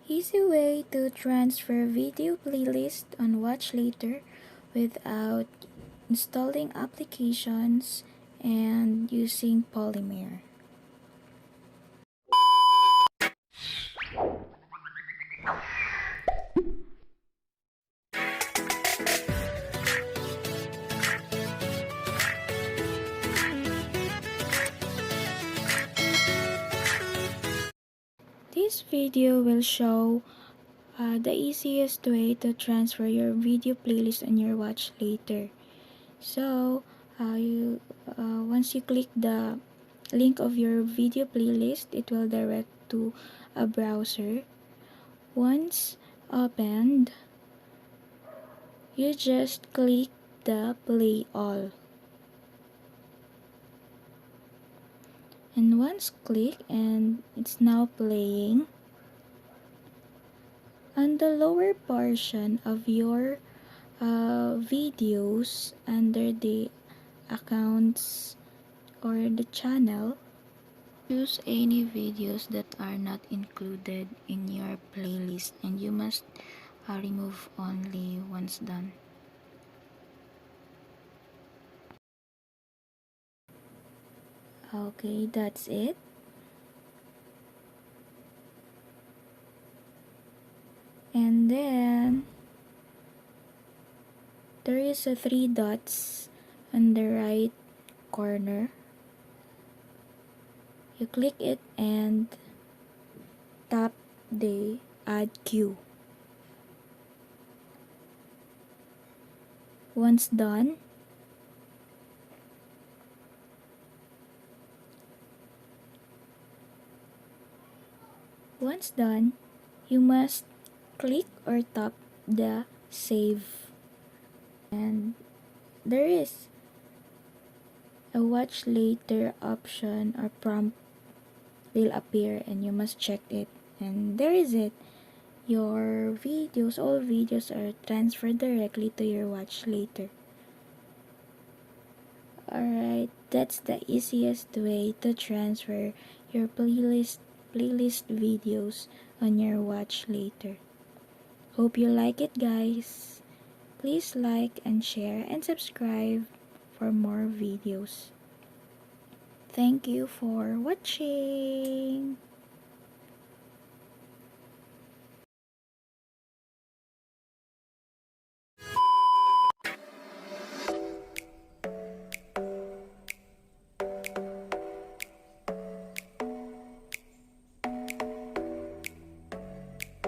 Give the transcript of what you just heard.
Easy way to transfer video playlist on Watch Later without installing applications and using Polymer. This video will show the easiest way to transfer your video playlist on your Watch Later. So, once you click the link of your video playlist, it will direct to a browser. Once opened, you just click the play all. And once click and it's now playing, on the lower portion of your videos under the accounts or the channel, choose any videos that are not included in your playlist and you must remove only once done. Okay, that's it. And then there is a 3 dots on the right corner. You click it and tap the add queue. Once done, you must click or tap the save. And there is a watch later option or prompt will appear and you must check it. And there is it. Your videos, all videos are transferred directly to your watch later. Alright, that's the easiest way to transfer your playlist videos on your watch later. Hope you like it, guys. Please like and share and subscribe for more videos. Thank you for watching.